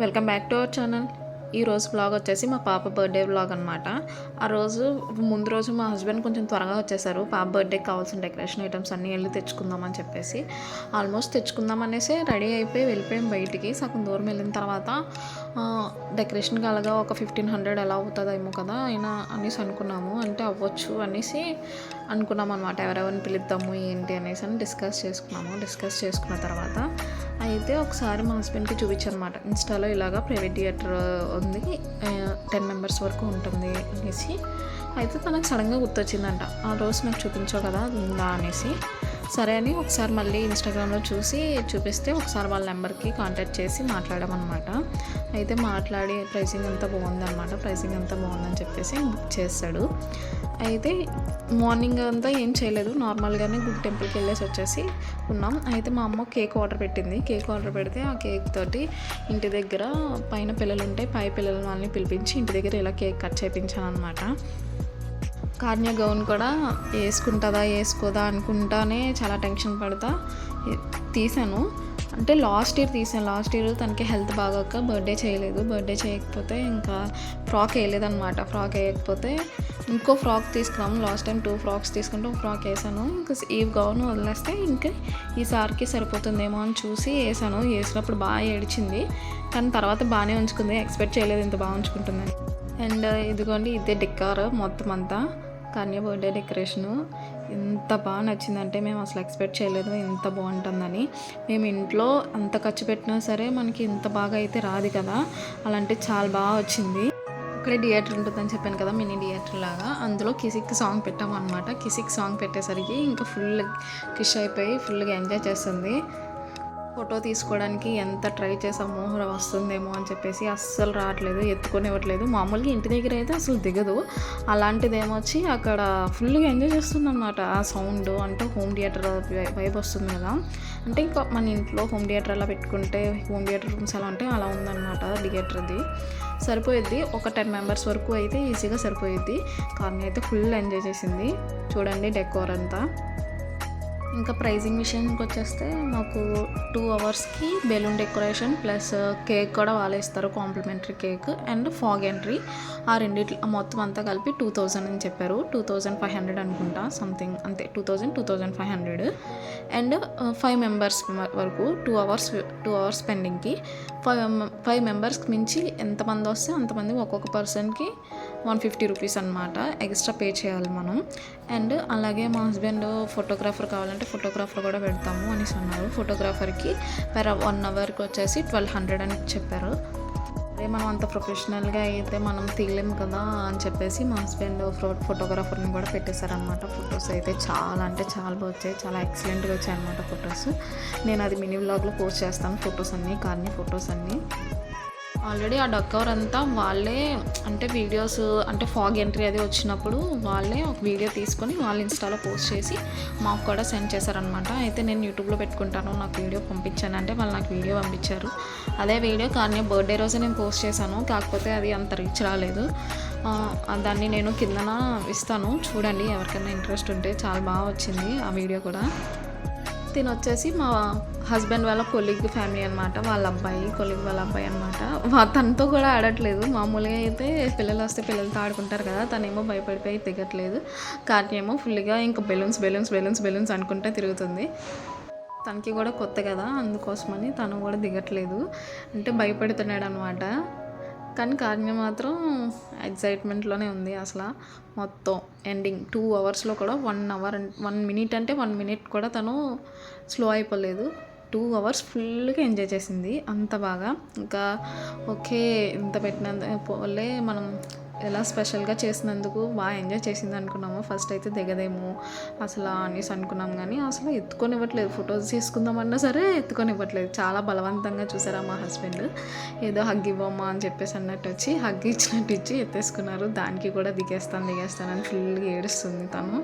Welcome back to our channel. ఈరోజు vlog వచ్చేసి మా పాప బర్త్డే వ్లాగ్ అనమాట. ఆ రోజు ముందు రోజు మా హస్బెండ్ కొంచెం త్వరగా వచ్చేసారు. పాప బర్త్డేకి కావాల్సిన డెకరేషన్ ఐటమ్స్ అన్నీ వెళ్ళి తెచ్చుకుందామని చెప్పేసి ఆల్మోస్ట్ తెచ్చుకుందాం అనేసి రెడీ అయిపోయి వెళ్ళిపోయాం బయటికి. సగం దూరం వెళ్ళిన తర్వాత డెకరేషన్కి అలాగా ఒక 1500 ఎలా అవుతుందేమో కదా అయినా అనేసి అనుకున్నాము. అంటే అవ్వచ్చు అనేసి అనుకున్నాం అనమాట. ఎవరెవరిని పిలుద్దాము ఏంటి అనేసి అని డిస్కస్ చేసుకున్న తర్వాత అయితే ఒకసారి మా హస్బెండ్కి చూపించానమాట. ఇన్స్టాలో ఇలాగా ప్రైవేట్ థియేటర్ ఉంది, 10 మెంబర్స్ వరకు ఉంటుంది అనేసి. అయితే తనకు సడన్గా గుర్తొచ్చిందంట, ఆ రోజు నాకు చూపించావు కదా అది ఉందా అనేసి. సరే అని ఒకసారి మళ్ళీ ఇన్స్టాగ్రామ్లో చూపిస్తే ఒకసారి వాళ్ళ నెంబర్కి కాంటాక్ట్ చేసి మాట్లాడామన్నమాట. అయితే మాట్లాడి ప్రైసింగ్ అంతా బాగుందని చెప్పేసి బుక్ చేస్తాడు. అయితే మార్నింగ్ అంతా ఏం చేయలేదు, నార్మల్గానే గుడ్ టెంపుల్కి వెళ్ళేసి వచ్చేసి ఉన్నాం. అయితే మా అమ్మ కేక్ ఆర్డర్ పెడితే ఆ కేక్ తోటి ఇంటి దగ్గర పైన పిల్లలు ఉంటే పై పిల్లల వాళ్ళని పిలిపించి ఇంటి దగ్గర ఇలా కేక్ కట్ చేయించాను అనమాట. కార్నియా గౌన్ కూడా వేసుకోదా అనుకుంటానే చాలా టెన్షన్ పడతా తీసాను. అంటే లాస్ట్ ఇయర్ తనకి హెల్త్ బాగోక బర్త్డే చేయకపోతే ఇంకా ఫ్రాక్ వేయలేదన్నమాట. ఫ్రాక్ వేయకపోతే ఇంకో ఫ్రాక్ తీసుకున్నాము. లాస్ట్ టైం 2 ఫ్రాక్స్ తీసుకుంటే ఒక ఫ్రాక్ వేసాను. ఇంకా ఈ గౌన్ వదిలేస్తే ఇంకా ఈసారికి సరిపోతుందేమో అని చూసి వేసాను. వేసినప్పుడు బాగా ఏడిచింది, కానీ తర్వాత బాగానే ఉంచుకుంది. ఎక్స్పెక్ట్ చేయలేదు ఇంత బాగా ఉంచుకుంటుందని. అండ్ ఇదిగోండి, ఇదే డెకార్ మొత్తం అంతా కన్య బర్త్డే డెకరేషను ఎంత బాగా నచ్చిందంటే మేము అసలు ఎక్స్పెక్ట్ చేయలేదు ఇంత బాగుంటుందని. మేము ఇంట్లో అంత ఖర్చు పెట్టినా సరే మనకి ఇంత బాగా అయితే రాదు కదా, అలాంటి చాలా బాగా వచ్చింది. ఇక్కడే థియేటర్ ఉంటుందని చెప్పాను కదా, మినీ థియేటర్ లాగా. అందులో కిసిక్ సాంగ్ పెట్టామన్నమాట. కిసిక్ సాంగ్ పెట్టేసరికి ఇంకా ఫుల్ కిష్ అయిపోయి ఫుల్గా ఎంజాయ్ చేస్తుంది. ఫోటో తీసుకోవడానికి ఎంత ట్రై చేసామో వస్తుందేమో అని చెప్పేసి అస్సలు రావట్లేదు, ఎత్తుకొనివ్వట్లేదు. మామూలుగా ఇంటి దగ్గర అయితే అసలు దిగదు, అలాంటిదేమొచ్చి అక్కడ ఫుల్గా ఎంజాయ్ చేస్తుంది అనమాట. ఆ సౌండ్ అంటే హోమ్ థియేటర్ వైబ్ వస్తుంది కదా. అంటే ఇంకా మన ఇంట్లో హోమ్ థియేటర్ అలా పెట్టుకుంటే హోమ్ థియేటర్ రూమ్స్ ఎలా ఉంటే అలా ఉందన్నమాట థియేటర్ది. సరిపోయిద్ది, ఒక 10 మెంబర్స్ వరకు అయితే ఈజీగా సరిపోయిద్ది. కానీ అయితే ఫుల్ ఎంజాయ్ చేసింది. చూడండి డెకోర్ అంతా. ఇంకా ప్రైజింగ్ విషయానికి వచ్చేస్తే మాకు 2 అవర్స్కి బెలూన్ డెకరేషన్ ప్లస్ కేక్ కూడా వాళ్ళే ఇస్తారు, complimentary cake and fog entry. ఆ రెండిట్లో మొత్తం అంతా కలిపి 2000 అని చెప్పారు. 2500 అనుకుంటా, సంథింగ్ అంతే. 2500 అండ్ 5 మెంబర్స్ వరకు 2 అవర్స్ స్పెండింగ్కి 5 మెంబర్స్కి మించి ఎంతమంది వస్తే అంతమంది ఒక్కొక్క పర్సన్కి 150 రూపీస్ అనమాట ఎక్స్ట్రా పే చేయాలి మనం. అండ్ అలాగే మా హస్బెండ్ ఫోటోగ్రాఫర్ కావాలంటే ఫోటోగ్రాఫర్ కూడా పెడతాము అనేసి అన్నారు. ఫోటోగ్రాఫర్కి per 1 అవర్కి వచ్చేసి 1200 అని చెప్పారు. అదే మనం అంత ప్రొఫెషనల్గా అయితే మనం తీయలేము కదా అని చెప్పేసి మా హస్బెండ్ ఫోటోగ్రాఫర్ని కూడా పెట్టేశారనమాట. ఫొటోస్ అయితే చాలా అంటే చాలా బాగా వచ్చాయి, చాలా ఎక్సలెంట్గా వచ్చాయి అనమాట ఫొటోస్. నేను అది మినీ వ్లాగ్లో పోస్ట్ చేస్తాను ఫొటోస్ అన్నీ. ఆల్రెడీ ఆ డెకోర్ అంతా వాళ్ళే, అంటే వీడియోస్ అంటే ఫాగ్ ఎంట్రీ అది వచ్చినప్పుడు వాళ్ళే ఒక వీడియో తీసుకొని వాళ్ళు ఇన్స్టాలో పోస్ట్ చేసి మాకు కూడా సెండ్ చేశారనమాట. అయితే నేను యూట్యూబ్లో పెట్టుకుంటాను, నాకు వీడియో పంపించాను అంటే వాళ్ళు నాకు వీడియో పంపించారు. అదే వీడియో కానీ బర్త్డే రోజే నేను పోస్ట్ చేశాను, కాకపోతే అది అంత రీచ్ రాలేదు. దాన్ని నేను కిందన ఇస్తాను, చూడండి ఎవరికైనా ఇంట్రెస్ట్ ఉంటే. చాలా బాగా వచ్చింది ఆ వీడియో కూడా. తిని వచ్చేసి మా హస్బెండ్ వాళ్ళ కొలీగ్ ఫ్యామిలీ అనమాట, వాళ్ళ అబ్బాయి అనమాట. తనతో కూడా ఆడట్లేదు. మామూలుగా అయితే పిల్లలు వస్తే పిల్లలతో ఆడుకుంటారు కదా, తనేమో భయపడిపోయి దిగట్లేదు. కార్యమో ఫుల్గా ఇంకా బెలూన్స్ అనుకుంటే తిరుగుతుంది. తనకి కూడా కొత్త కదా, అందుకోసమని తను కూడా దిగట్లేదు, అంటే భయపడుతున్నాడు అనమాట. కానీ కార్య మాత్రం ఎగ్జైట్మెంట్లోనే ఉంది. అసలు మొత్తం ఎండింగ్ 2 అవర్స్లో కూడా 1 మినిట్ అంటే 1 మినిట్ కూడా తను స్లో అయిపోలేదు. 2 అవర్స్ ఫుల్గా ఎంజాయ్ చేసింది, అంత బాగా. ఇంకా ఓకే ఇంత పోలే మనం ఎలా స్పెషల్గా చేసినందుకు బాగా ఎంజాయ్ చేసింది అనుకున్నాము. ఫస్ట్ అయితే దిగదేమో అసలు అనేసి అనుకున్నాం, కానీ అసలు ఎత్తుకొనివ్వట్లేదు. ఫొటోస్ తీసుకుందామన్నా సరే ఎత్తుకొనివ్వట్లేదు. చాలా బలవంతంగా చూసారా మా హస్బెండ్, ఏదో హగ్ ఇవ్వమ్మా అని చెప్పేసి అన్నట్టు వచ్చి హగ్ ఇచ్చినట్టు ఇచ్చి ఎత్తేసుకున్నారు. దానికి కూడా దిగేస్తాను అని ఫుల్గా ఏడుస్తుంది తను.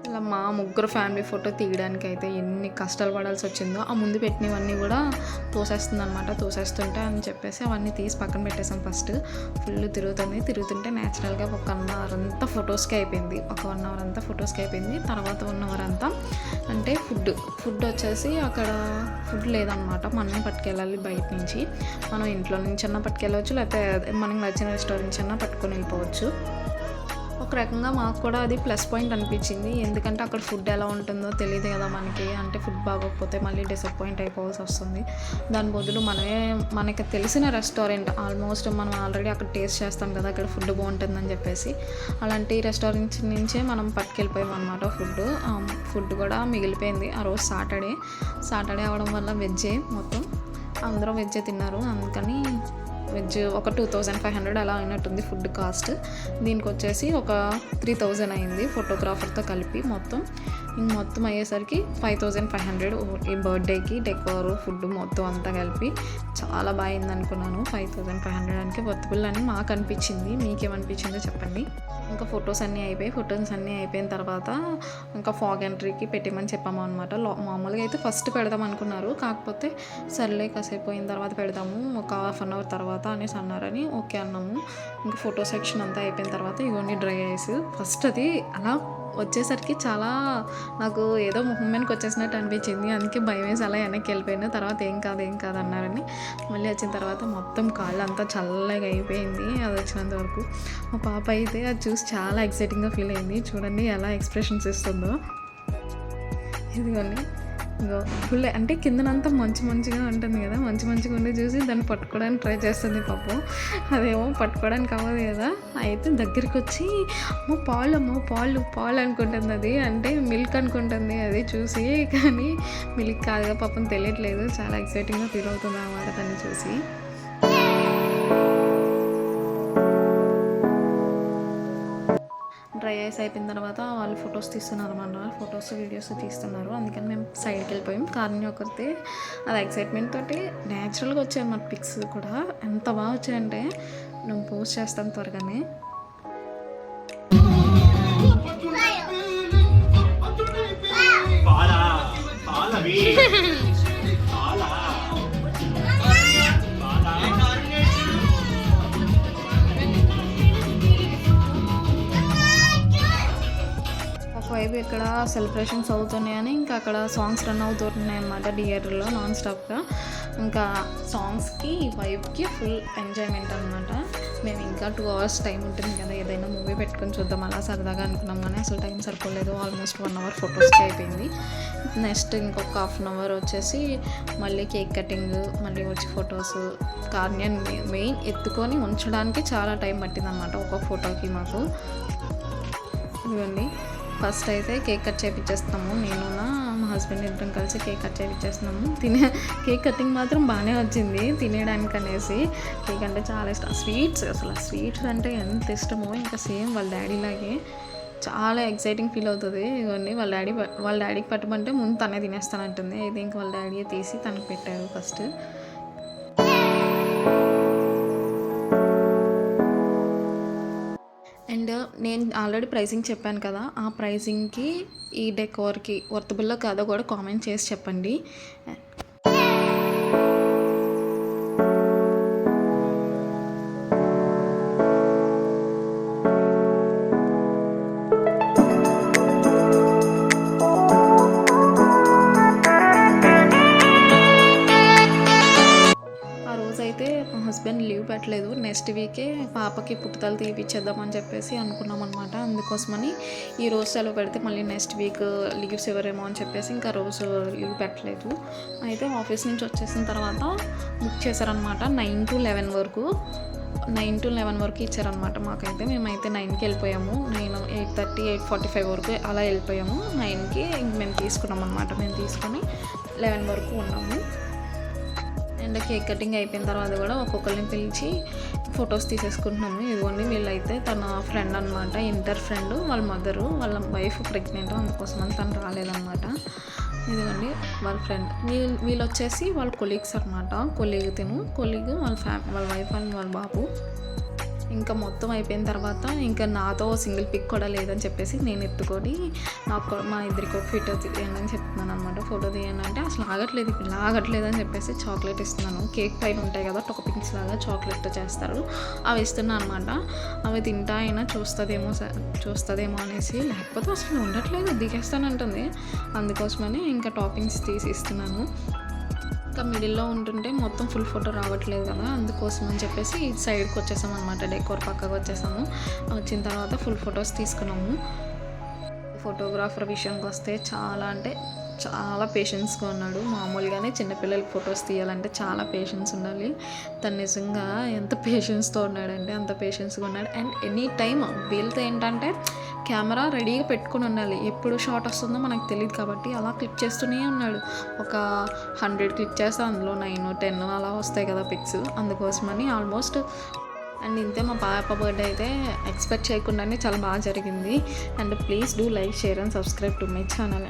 ఇలా మా ముగ్గురు ఫ్యామిలీ ఫోటో తీయడానికి అయితే ఎన్ని కష్టాలు పడాల్సి వచ్చిందో. ఆ ముందు పెట్టినవన్నీ కూడా తోసేస్తుంటే అని చెప్పేసి అవన్నీ తీసి పక్కన పెట్టేసాం. ఫస్ట్ ఫుల్ తిరుగుతుంటే న్యాచురల్గా ఒక 1 అవర్ అంతా ఫొటోస్కి అయిపోయింది. తర్వాత 1 అవర్ అంతా అంటే అంటే ఫుడ్ వచ్చేసి అక్కడ ఫుడ్ లేదనమాట, మనమే పట్టుకెళ్ళాలి బయట నుంచి. మనం ఇంట్లో నుంచి అన్నా పట్టుకెళ్ళవచ్చు, లేకపోతే మనకి నచ్చిన రెస్టారెంట్ నుంచి అన్నా పట్టుకొని వెళ్ళిపోవచ్చు. ఒక రకంగా మాకు కూడా అది ప్లస్ పాయింట్ అనిపించింది, ఎందుకంటే అక్కడ ఫుడ్ ఎలా ఉంటుందో తెలియదు కదా మనకి. అంటే ఫుడ్ బాగోకపోతే మళ్ళీ డిసప్పాయింట్ అయిపోవాల్సి వస్తుంది. దాని బదులు మనకి తెలిసిన రెస్టారెంట్, ఆల్మోస్ట్ మనం ఆల్రెడీ అక్కడ టేస్ట్ చేస్తాం కదా అక్కడ ఫుడ్ బాగుంటుందని చెప్పేసి, అలాంటి రెస్టారెంట్స్ నుంచే మనం పట్టుకెళ్ళిపోయాం అనమాట. ఫుడ్ కూడా మిగిలిపోయింది. ఆ రోజు సాటర్డే అవడం వల్ల వెజ్జే మొత్తం, అందరూ వెజ్జే తిన్నారు. అందుకని వెజ్ ఒక 2500 అలా అయినట్టుంది ఫుడ్ కాస్ట్. దీనికి వచ్చేసి ఒక 3000 అయింది ఫోటోగ్రాఫర్తో కలిపి. మొత్తం అయ్యేసరికి 5500 ఈ బర్త్డేకి డెకోర్ ఫుడ్ మొత్తం అంతా కలిపి. చాలా బాగుంది అనుకున్నాను. 5500 అంటే వర్తబుల్ అని మాకు అనిపించింది. మీకేమనిపించిందో చెప్పండి. ఇంకా ఫొటోస్ అన్నీ అయిపోయిన తర్వాత ఇంకా ఫాగ్ ఎంట్రీకి పెట్టమని చెప్పాము అనమాట. మామూలుగా అయితే ఫస్ట్ పెడదాం అనుకున్నారు, కాకపోతే సర్లే కాసేపు పోయిన తర్వాత పెడదాము, ఒక హాఫ్ అన్ అవర్ తర్వాత అనేసి అన్నారని ఓకే అన్నాము. ఇంకా ఫోటో సెక్షన్ అంతా అయిపోయిన తర్వాత ఇవన్నీ డ్రై ఐస్ ఫస్ట్ అది అలా వచ్చేసరికి చాలా నాకు ఏదో మొహం మీదకి వచ్చేసినట్టు అనిపించింది. అందుకే భయం వేసి అలా వెనక్కి వెళ్ళిపోయాను. తర్వాత ఏం కాదు అన్నారని మళ్ళీ వచ్చిన తర్వాత మొత్తం కాళ్ళు అంతా చల్లగా అయిపోయింది అది వచ్చినంత వరకు. మా పాప అయితే అది చూసి చాలా ఎక్సైటింగ్గా ఫీల్ అయింది. చూడండి ఎలా ఎక్స్ప్రెషన్స్ ఇస్తుందో. ఇదిగోండి ఫుల్ అంటే కిందనంతా మంచిగా ఉంటుంది కదా, మంచిగా ఉండి చూసి దాన్ని పట్టుకోవడానికి ట్రై చేస్తుంది పాపం. అదేమో పట్టుకోవడానికి అవ్వదు కదా. అయితే దగ్గరికి వచ్చి పాలు అనుకుంటుంది. అది అంటే మిల్క్ అనుకుంటుంది అది చూసి, కానీ మిల్క్ కాదుగా పాపం తెలియట్లేదు. చాలా ఎక్సైటింగ్గా ఫీల్ అవుతుంది అన్నమాట దాన్ని చూసి. డ్రై ఐస్ అయిపోయిన తర్వాత వాళ్ళు ఫొటోస్ తీస్తున్నారు అన్నమాట. ఫొటోస్ వీడియోస్ తీస్తున్నారు. అందుకని మేము సైడ్కి వెళ్ళిపోయాం. కార్ని ఒకరితే అది ఎక్సైట్మెంట్ తోటి న్యాచురల్గా వచ్చాయి మన పిక్స్ కూడా. ఎంత బాగా వచ్చాయంటే నేను పోస్ట్ చేస్తాను త్వరగానే. ఒకవైపు ఇక్కడ సెలబ్రేషన్స్ అవుతున్నాయని ఇంకా అక్కడ సాంగ్స్ రన్ అవుతున్నాయి అన్నమాట థియేటర్లో నాన్ స్టాప్గా. ఇంకా సాంగ్స్కి వైబ్కి ఫుల్ ఎంజాయ్మెంట్ అనమాట. మేము ఇంకా 2 hours టైం ఉంటుంది కదా, ఏదైనా మూవీ పెట్టుకొని చూద్దాం అలా సరదాగా అనుకున్నాం, కానీ అసలు టైం సరిపోలేదు. ఆల్మోస్ట్ 1 hour ఫొటోస్కి అయిపోయింది. నెక్స్ట్ ఇంకొక హాఫ్ అన్ అవర్ వచ్చేసి మళ్ళీ కేక్ కటింగ్, మళ్ళీ వచ్చి ఫొటోస్. కార్నియన్ మెయిన్ ఎత్తుకొని ఉంచడానికి చాలా టైం పట్టింది అనమాట ఒక్కొక్క ఫోటోకి మాకు. ఇవన్నీ ఫస్ట్ అయితే కేక్ కట్ చేయించేస్తాము. నేను మా హస్బెండ్ ఇద్దరం కలిసి కేక్ కట్ చేయించేస్తున్నాము. కేక్ కటింగ్ మాత్రం బాగానే వచ్చింది తినేయడానికి అనేసి. కేక్ అంటే చాలా ఇష్టం. స్వీట్స్ అంటే ఎంత ఇష్టమో, ఇంకా సేమ్ వాళ్ళ డాడీ లాగే చాలా ఎక్సైటింగ్ ఫీల్ అవుతుంది. ఇవన్నీ వాళ్ళ డాడీకి పట్టమంటే ముందు తనే తినేస్తానంటుంది. అయితే ఇంకా వాళ్ళ డాడీ తీసి తనకు పెట్టారు ఫస్ట్. అండ్ నేను ఆల్రెడీ ప్రైసింగ్ చెప్పాను కదా, ఆ ప్రైసింగ్కి ఈ డెకోర్కి వర్తబుల్లో కాదో కూడా కామెంట్ చేసి చెప్పండి. హస్బెండ్ లీవ్ పెట్టలేదు. నెక్స్ట్ వీకే పాపకి పుట్టుతలు తీపిచ్చేద్దామని చెప్పేసి అనుకున్నాం అనమాట. అందుకోసమని ఈ రోజు సెలవు పెడితే మళ్ళీ నెక్స్ట్ వీక్ లీవ్స్ ఇవ్వరేమో అని చెప్పేసి ఇంకా రోజు లీవ్ పెట్టలేదు. అయితే ఆఫీస్ నుంచి వచ్చేసిన తర్వాత బుక్ చేశారనమాట 9 to 11 వరకు. 9 to 11 వరకు ఇచ్చారనమాట మాకైతే. మేమైతే 9కి వెళ్ళిపోయాము. 8:30 8:45 వరకు అలా వెళ్ళిపోయాము. 9కి మేము తీసుకున్నాం అనమాట. మేము తీసుకొని 11 వరకు ఉన్నాము. అండ్ కేక్ కటింగ్ అయిపోయిన తర్వాత కూడా ఒక్కొక్కరిని పిలిచి ఫొటోస్ తీసేసుకుంటున్నాము. ఇదిగోండి వీళ్ళైతే తన ఫ్రెండ్ అనమాట, ఇంటర్ ఫ్రెండ్, వాళ్ళ మదరు, వాళ్ళ వైఫ్ ప్రెగ్నెంట్, అందుకోసమని తను రాలేదన్నమాట. ఇదిగోండి వాళ్ళ ఫ్రెండ్. వీళ్ళు వచ్చేసి వాళ్ళ కొలీగ్స్ అనమాట. కొలీగ్ వాళ్ళ వైఫ్ అండ్ వాళ్ళ బాబు. ఇంకా మొత్తం అయిపోయిన తర్వాత ఇంకా నాతో సింగిల్ పిక్ కూడా లేదని చెప్పేసి నేను ఎత్తుకొని నాకు మా ఇద్దరికి ఒక ఫోటో తీయండి అని చెప్తున్నాను అనమాట. ఫోటో తీయండి అంటే అసలు ఆగట్లేదు, ఇప్పుడు ఆగట్లేదు అని చెప్పేసి చాక్లెట్ ఇస్తున్నాను. కేక్ పైన ఉంటాయి కదా టాపింగ్స్ లాగా చాక్లెట్ చేస్తారు, అవి ఇస్తున్నాను అనమాట. అవి తింటా అయినా చూస్తుందేమో అనేసి, లేకపోతే అసలు ఉండట్లేదు, దిగేస్తానంటుంది. అందుకోసమని ఇంకా టాపింగ్స్ తీసి ఇస్తున్నాను. ఇంకా మిడిల్లో ఉంటుంటే మొత్తం ఫుల్ ఫోటో రావట్లేదు కదా, అందుకోసం అని చెప్పేసి ఈ సైడ్కి వచ్చేసాం అనమాట. డెకోర్ పక్కకు వచ్చేసాము. వచ్చిన తర్వాత ఫుల్ ఫొటోస్ తీసుకున్నాము. ఫోటోగ్రాఫర్ విషయానికి వస్తే చాలా అంటే చాలా పేషెన్స్గా ఉన్నాడు. మామూలుగానే చిన్నపిల్లలకి ఫొటోస్ తీయాలంటే చాలా పేషెన్స్ ఉండాలి. తను నిజంగా ఎంత పేషెన్స్తో ఉన్నాడంటే అంత పేషెన్స్గా ఉన్నాడు. అండ్ ఎనీ టైమ్ వీళ్ళతో ఏంటంటే కెమెరా రెడీగా పెట్టుకుని ఉండాలి, ఎప్పుడు షాట్ వస్తుందో మనకు తెలియదు కాబట్టి అలా క్లిక్ చేస్తూనే ఉన్నాడు. ఒక 100 క్లిక్ చేస్తే అందులో 9, 10 అలా వస్తాయి కదా పిక్స్. అందుకోసమని ఆల్మోస్ట్. అండ్ ఇంతే మా పాప బర్త్డే అయితే ఎక్స్పెక్ట్ చేయకుండానే చాలా బాగా జరిగింది. And please do like, share and subscribe to my channel.